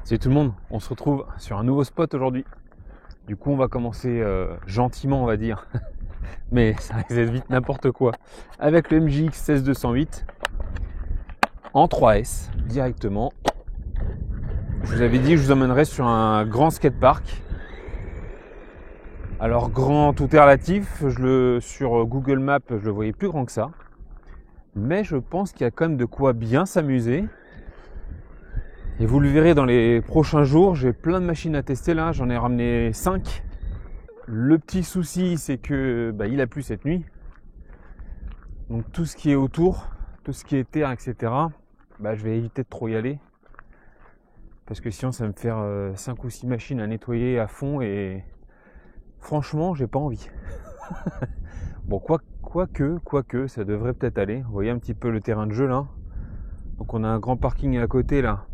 Salut tout le monde, on se retrouve sur un nouveau spot aujourd'hui. Du coup on va commencer gentiment on va dire, mais ça risque d'être vite n'importe quoi. Avec le MJX 16208 en 3S directement. Je vous avais dit que je vous emmènerais sur un grand skatepark. Alors grand, tout est relatif, sur Google Maps je le voyais plus grand que ça. Mais je pense qu'il y a quand même de quoi bien s'amuser. Et vous le verrez dans les prochains jours, j'ai plein de machines à tester là, j'en ai ramené 5. Le petit souci c'est que il a plu cette nuit. Donc tout ce qui est autour, tout ce qui est terre, etc. Je vais éviter de trop y aller. Parce que sinon ça va me faire 5 ou 6 machines à nettoyer à fond et franchement j'ai pas envie. Bon quoique, ça devrait peut-être aller. Vous voyez un petit peu le terrain de jeu là. Donc on a un grand parking à côté là.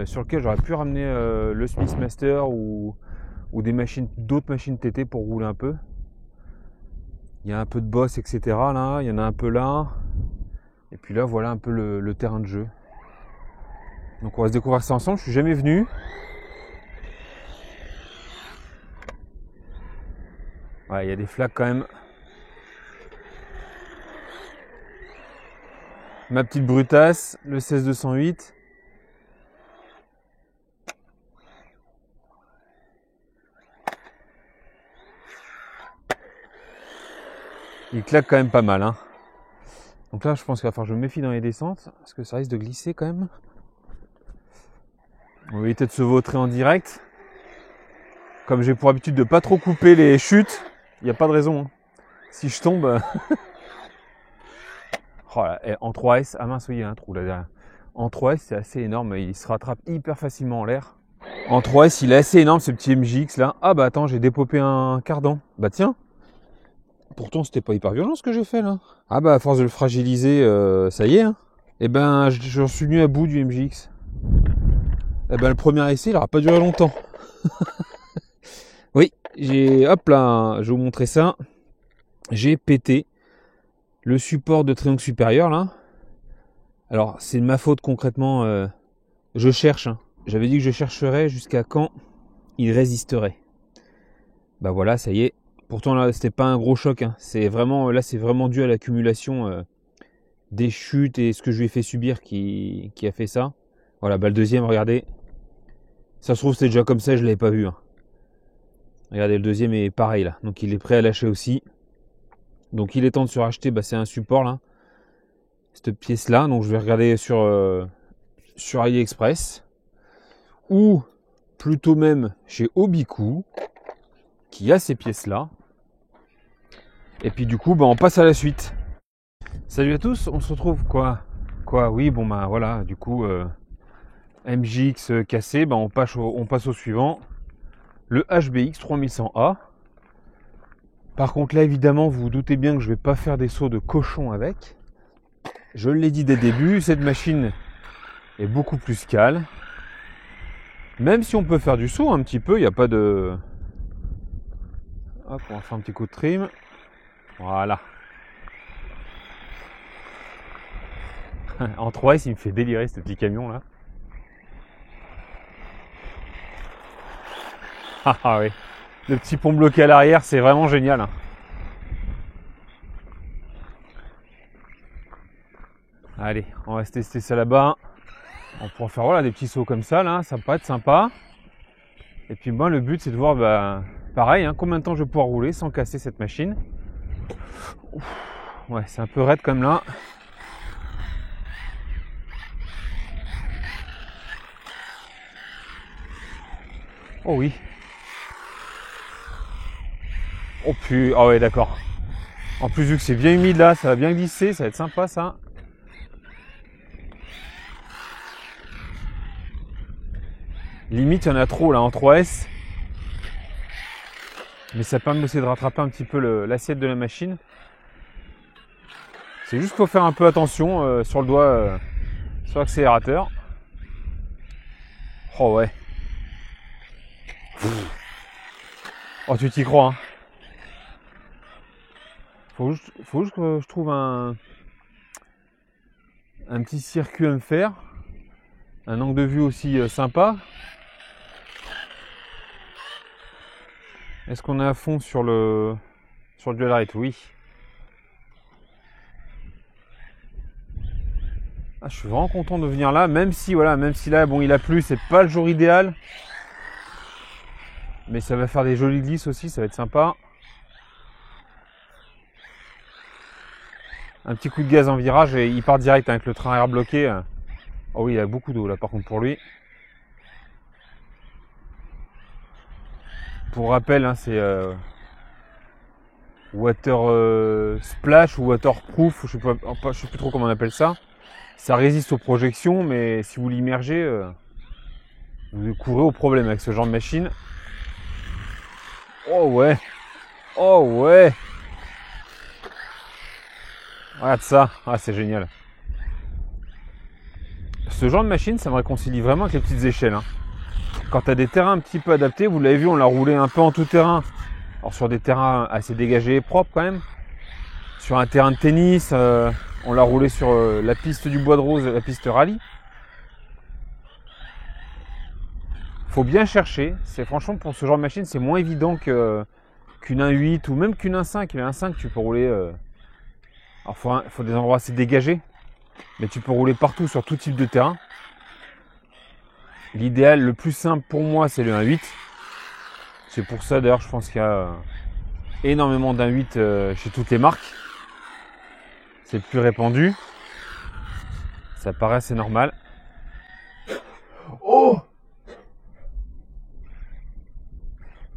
Sur lequel j'aurais pu ramener le Smith Master ou d'autres machines TT pour rouler un peu. Il y a un peu de boss, etc. là, il y en a un peu là. Et puis là, voilà un peu le terrain de jeu. Donc on va se découvrir ça ensemble, je suis jamais venu. Ouais, il y a des flaques quand même. Ma petite brutasse, le 16208. Il claque quand même pas mal, hein. Donc là, je pense qu'il va falloir que je me méfie dans les descentes, parce que ça risque de glisser quand même. On va éviter de se vautrer en direct. Comme j'ai pour habitude de pas trop couper les chutes, il n'y a pas de raison, hein. Si je tombe... Oh là, en 3S, ah mince, oui, il y a un trou là derrière. En 3S, c'est assez énorme, il se rattrape hyper facilement en l'air. En 3S, il est assez énorme ce petit MJX là. Ah attends, j'ai dépopé un cardan. Tiens. Pourtant, c'était pas hyper violent ce que j'ai fait là. À force de le fragiliser, ça y est, hein. J'en suis venu à bout du MJX. Le premier essai, il aura pas duré longtemps. Oui, hop là, je vais vous montrer ça. J'ai pété le support de triangle supérieur là. Alors, c'est de ma faute concrètement. Je cherche, hein. J'avais dit que je chercherais jusqu'à quand il résisterait. Voilà, ça y est. Pourtant là, c'était pas un gros choc, hein. C'est vraiment dû à l'accumulation des chutes et ce que je lui ai fait subir qui a fait ça. Voilà, le deuxième, regardez. Ça se trouve c'était déjà comme ça, je l'avais pas vu, hein. Regardez, le deuxième est pareil là. Donc il est prêt à lâcher aussi. Donc il est temps de se racheter, c'est un support là. Cette pièce là, donc je vais regarder sur AliExpress. Ou plutôt même chez Obiku, qui a ces pièces là. Et puis du coup, on passe à la suite. Salut à tous, on se retrouve quoi, oui, voilà, du coup, MJX cassé, on passe au suivant, le HBX 3100A. Par contre là, évidemment, vous vous doutez bien que je vais pas faire des sauts de cochon avec. Je l'ai dit dès le début, cette machine est beaucoup plus calme. Même si on peut faire du saut un petit peu, il n'y a pas de... Hop, on va faire un petit coup de trim. Voilà. En 3S, il me fait délirer ce petit camion là. Ah oui. Le petit pont bloqué à l'arrière, c'est vraiment génial, hein. Allez, on va se tester ça là-bas. On pourra faire des petits sauts comme ça là, ça peut être sympa. Et puis le but c'est de voir pareil, hein, combien de temps je vais pouvoir rouler sans casser cette machine. Ouf, ouais, c'est un peu raide comme là. Oh oui. Oh puis, ah ouais, d'accord. En plus vu que c'est bien humide là, ça va bien glisser, ça va être sympa ça. Limite il y en a trop là en 3S. Mais ça permet aussi de rattraper un petit peu l'assiette de la machine. C'est juste qu'il faut faire un peu attention sur le doigt, sur l'accélérateur. Oh ouais. Oh tu t'y crois, hein. Faut juste que je trouve un petit circuit à me faire. Un angle de vue aussi sympa. Est-ce qu'on est à fond sur le dual rate? Oui. Ah, je suis vraiment content de venir là, même si là, bon, il a plu, c'est pas le jour idéal. Mais ça va faire des jolies glisses aussi, ça va être sympa. Un petit coup de gaz en virage et il part direct avec le train air bloqué. Oh oui, il y a beaucoup d'eau là par contre pour lui. Pour rappel, hein, c'est water splash ou waterproof, je sais plus trop comment on appelle ça. Ça résiste aux projections, mais si vous l'immergez, vous courez au problème avec ce genre de machine. Oh ouais, oh ouais. Regarde ça, ah c'est génial. Ce genre de machine, ça me réconcilie vraiment avec les petites échelles. Hein. Quand tu as des terrains un petit peu adaptés, vous l'avez vu, on l'a roulé un peu en tout terrain. Alors sur des terrains assez dégagés et propres quand même. Sur un terrain de tennis, on l'a roulé sur la piste du Bois de Rose, la piste rallye. Faut bien chercher. C'est franchement pour ce genre de machine, c'est moins évident qu'une 1.8 ou même qu'une 1.5. Une 1.5, tu peux rouler. Alors faut des endroits assez dégagés, mais tu peux rouler partout sur tout type de terrain. L'idéal, le plus simple pour moi, c'est le 1.8. C'est pour ça d'ailleurs, je pense qu'il y a énormément d'1.8 chez toutes les marques. C'est le plus répandu. Ça paraît assez normal. Oh!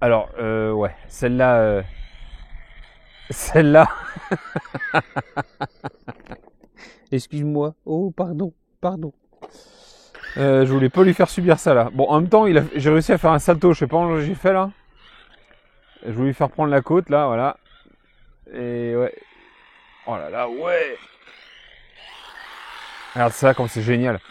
Alors, ouais, celle-là... Celle-là... Excuse-moi. Oh, pardon. Je voulais pas lui faire subir ça, là. Bon, en même temps, j'ai réussi à faire un salto. Je sais pas comment j'ai fait, là. Je voulais lui faire prendre la côte, là, voilà. Et ouais. Oh là là, ouais! Regarde ça, comme c'est génial.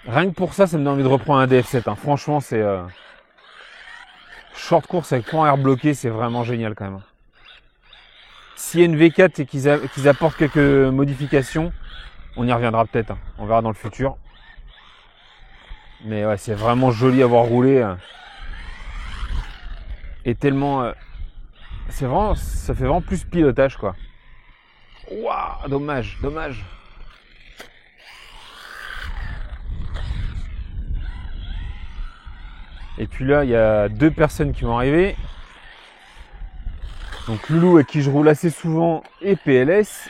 Rien que pour ça, ça me donne envie de reprendre un DF7. Hein. Franchement, c'est... short course avec point air bloqué, c'est vraiment génial quand même. S'il y a une V4 et qu'ils apportent quelques modifications, on y reviendra peut-être. Hein. On verra dans le futur. Mais ouais, c'est vraiment joli à voir rouler. Et tellement... ça fait vraiment plus pilotage, quoi. Waouh, dommage. Et puis là, il y a 2 personnes qui vont arriver. Donc Loulou avec qui je roule assez souvent et PLS.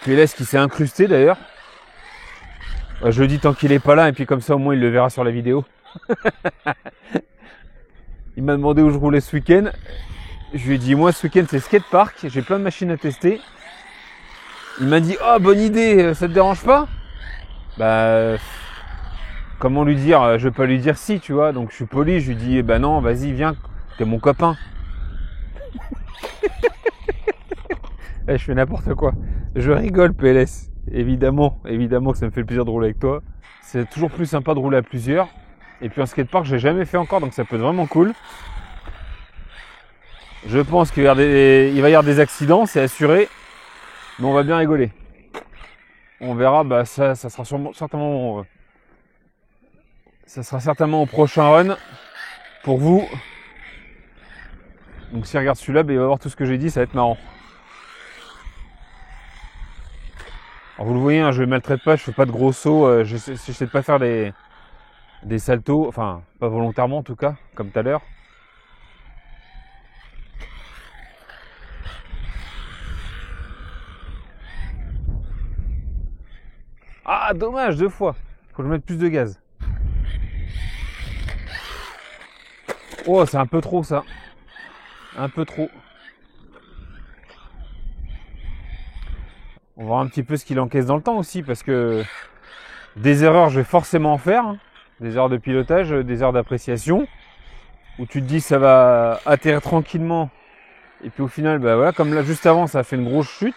PLS qui s'est incrusté d'ailleurs. Je le dis tant qu'il est pas là et puis comme ça au moins il le verra sur la vidéo. Il m'a demandé où je roulais ce week-end. Je lui ai dit moi ce week-end c'est skatepark, j'ai plein de machines à tester. Il m'a dit oh bonne idée, ça te dérange pas? Bah comment lui dire? Je vais pas lui dire si tu vois, donc je suis poli, je lui dis bah non vas-y viens, t'es mon copain. Je fais n'importe quoi. Je rigole PLS. Évidemment que ça me fait le plaisir de rouler avec toi. C'est toujours plus sympa de rouler à plusieurs. Et puis en skatepark, j'ai jamais fait encore, donc ça peut être vraiment cool. Je pense qu'il va y avoir des accidents, c'est assuré. Mais on va bien rigoler. On verra, bah ça sera certainement au prochain run pour vous. Donc s'il regarde celui-là, bah, il va voir tout ce que j'ai dit, ça va être marrant. Alors vous le voyez, hein, je ne maltraite pas, je fais pas de gros sauts, j'essaie de pas faire des saltos, enfin pas volontairement en tout cas, comme tout à l'heure. Ah dommage, 2 fois. Faut que je mette plus de gaz. Oh c'est un peu trop ça. Un peu trop. On va voir un petit peu ce qu'il encaisse dans le temps aussi, parce que des erreurs, je vais forcément en faire. Hein. Des erreurs de pilotage, des erreurs d'appréciation, où tu te dis ça va atterrir tranquillement, et puis au final, bah voilà, comme là juste avant, ça a fait une grosse chute.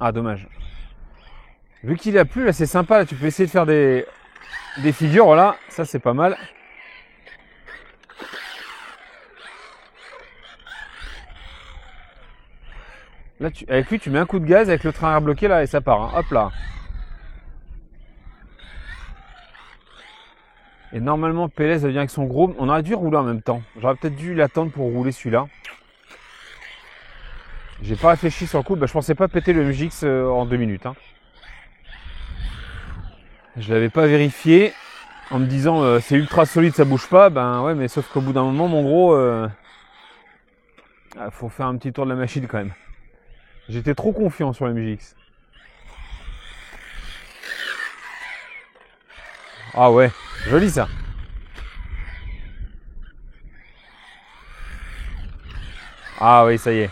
Ah dommage. Vu qu'il a plu, là c'est sympa, là, tu peux essayer de faire des figures, voilà, ça c'est pas mal. Là, avec lui, tu mets un coup de gaz avec le train à air bloqué là et ça part. Hein. Hop là. Et normalement, PLS ça vient avec son gros. On aurait dû rouler en même temps. J'aurais peut-être dû l'attendre pour rouler celui-là. J'ai pas réfléchi sur le coup. Bah, je pensais pas péter le MGX en 2 minutes. Hein. Je l'avais pas vérifié en me disant c'est ultra solide, ça bouge pas. Ben ouais, mais sauf qu'au bout d'un moment, mon gros, faut faire un petit tour de la machine quand même. J'étais trop confiant sur le MGX. Ah ouais, joli ça. Ah oui, ça y est.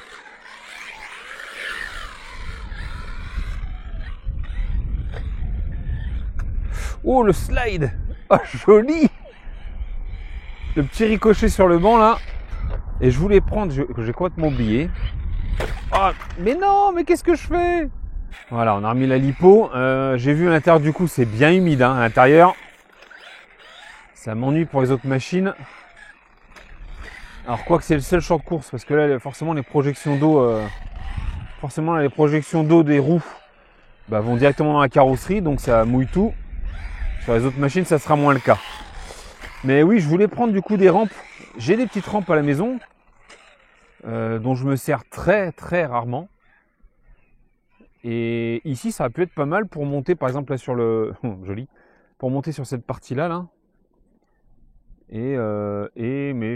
Oh, le slide. Ah, joli. Le petit ricochet sur le banc là. Et je voulais prendre, j'ai complètement oublié. Ah, mais non, mais qu'est-ce que je fais? Voilà, on a remis la lipo. J'ai vu à l'intérieur du coup, c'est bien humide hein, à l'intérieur. Ça m'ennuie pour les autres machines. Alors, quoi que c'est le seul champ de course, parce que là, forcément, les projections d'eau, des roues bah, vont directement dans la carrosserie, donc ça mouille tout. Sur les autres machines, ça sera moins le cas. Mais oui, je voulais prendre du coup des rampes. J'ai des petites rampes à la maison, dont je me sers très très rarement. Et ici, ça aurait pu être pas mal pour monter, par exemple, là sur le... joli. Pour monter sur cette partie-là, là. Mais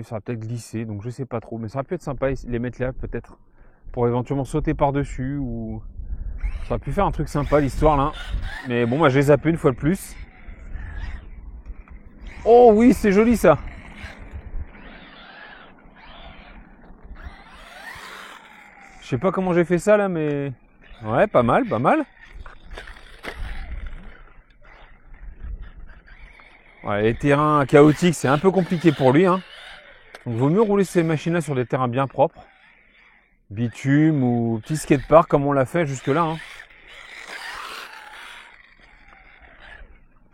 ça va peut-être glisser, donc je sais pas trop. Mais ça aurait pu être sympa, les mettre là, peut-être. Pour éventuellement sauter par-dessus, ou... Ça aurait pu faire un truc sympa, l'histoire, là. Mais bon, moi, j'ai zappé une fois de plus. Oh oui, c'est joli, ça. Je sais pas comment j'ai fait ça, là, mais... Ouais, pas mal, pas mal. Ouais, les terrains chaotiques, c'est un peu compliqué pour lui. Hein. Donc, vaut mieux rouler ces machines-là sur des terrains bien propres. Bitume ou petit skatepark, comme on l'a fait jusque-là. Hein.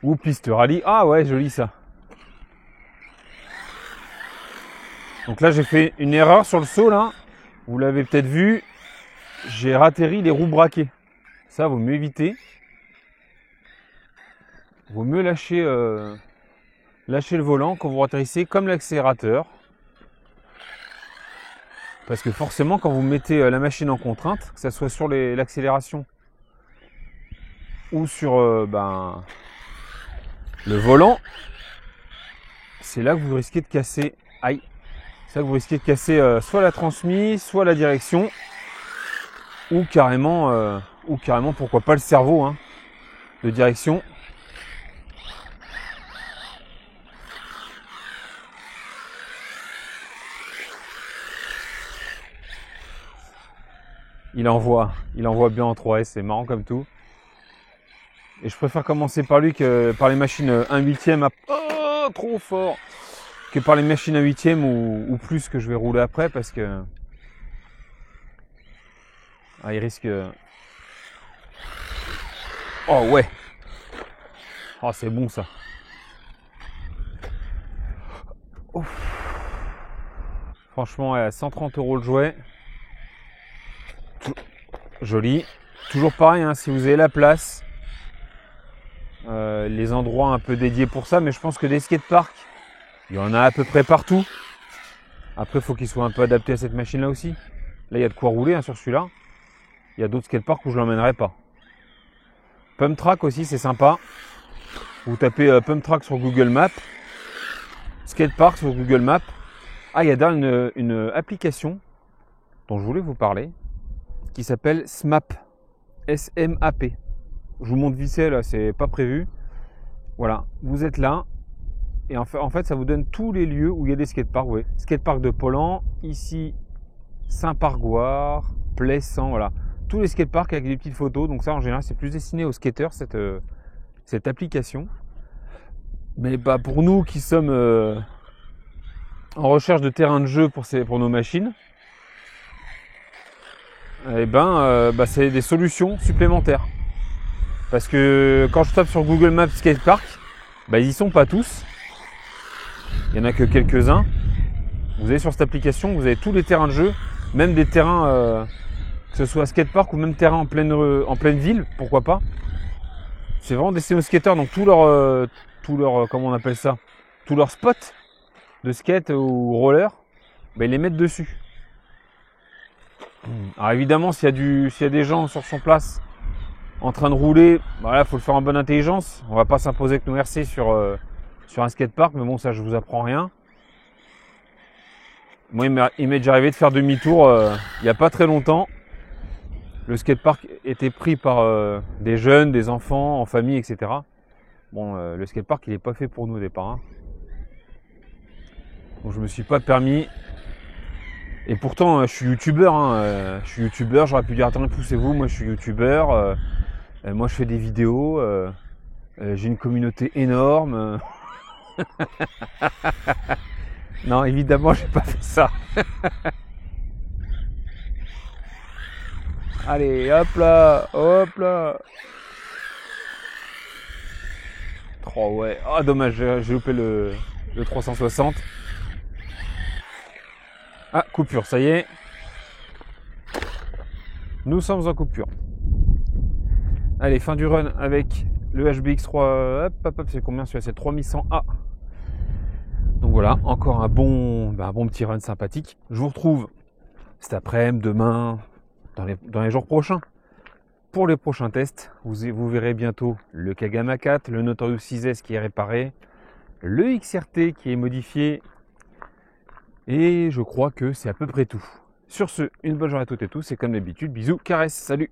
Ou piste rallye. Ah ouais, joli ça. Donc là, j'ai fait une erreur sur le saut, là. Vous l'avez peut-être vu. J'ai ratterri les roues braquées. Ça, vaut mieux éviter. Vaut mieux lâcher le volant quand vous atterrissez comme l'accélérateur. Parce que forcément, quand vous mettez la machine en contrainte, que ce soit sur l'accélération ou sur le volant, c'est là que vous risquez de casser. Aïe! C'est là que vous risquez de casser soit la transmise, soit la direction, ou carrément pourquoi pas le cerveau hein, de direction. Il envoie bien en 3S, c'est marrant comme tout. Et je préfère commencer par lui que par les machines 1/8 à... Oh, trop fort! Que par les machines 1/8 ou plus que je vais rouler après parce que... Ah, il risque... Oh ouais! Oh, c'est bon ça! Ouf. Franchement, ouais, 130 € le jouet. Joli. Toujours pareil, hein, si vous avez la place, les endroits un peu dédiés pour ça, mais je pense que des skateparks, il y en a à peu près partout. Après, il faut qu'ils soient un peu adaptés à cette machine-là aussi. Là, il y a de quoi rouler hein, sur celui-là. Il y a d'autres skateparks où je ne l'emmènerai pas. Pump Track aussi, c'est sympa. Vous tapez Pump Track sur Google Maps, skatepark sur Google Maps. Ah, il y a d'ailleurs une application dont je voulais vous parler, qui s'appelle SMAP. S-M-A-P. Je vous montre vite fait, là, c'est pas prévu. Voilà, vous êtes là. Et en fait, ça vous donne tous les lieux où il y a des skateparks. Ouais. Skatepark de Pollan, ici, Saint-Pargoire, Plessan, voilà. Tous les skateparks avec des petites photos. Donc ça, en général, c'est plus destiné aux skateurs, cette application. Mais bah, pour nous qui sommes en recherche de terrain de jeu pour nos machines, eh ben, c'est des solutions supplémentaires. Parce que quand je tape sur Google Maps Skatepark, ils y sont pas tous. Il y en a que quelques-uns. Vous allez sur cette application, vous avez tous les terrains de jeu, même des terrains que ce soit skatepark ou même terrain en pleine ville, pourquoi pas. C'est vraiment destinés aux skateurs, donc tout leur comment on appelle ça, tous leurs spots de skate ou roller, ben ils les mettent dessus. Alors évidemment, s'il y a des gens sur son place en train de rouler, voilà, faut le faire en bonne intelligence. On va pas s'imposer avec nos RC sur un skatepark, mais bon, ça je vous apprends rien. Moi, il m'est déjà arrivé de faire demi-tour il n'y a pas très longtemps. Le skatepark était pris par des jeunes, des enfants, en famille, etc. Bon, le skatepark, il n'est pas fait pour nous au départ. Hein. Donc je me suis pas permis. Et pourtant, je suis youtubeur. Hein. Je suis youtubeur, j'aurais pu dire attendez, poussez-vous, moi je suis youtubeur. Moi je fais des vidéos. J'ai une communauté énorme. Non, évidemment, j'ai pas fait ça. Allez, hop là, hop là. Oh ouais, ah dommage, j'ai loupé le 360. Ah, coupure, ça y est. Nous sommes en coupure. Allez, fin du run avec le HBX3. Hop, c'est combien celui-là? C'est 3100A. Donc voilà, encore un bon petit run sympathique. Je vous retrouve cet après-midi, demain, dans les jours prochains. Pour les prochains tests, vous verrez bientôt le Kagama 4, le Notorious 6S qui est réparé, le XRT qui est modifié. Et je crois que c'est à peu près tout. Sur ce, une bonne journée à toutes et tous. Et comme d'habitude, bisous, caresses, salut!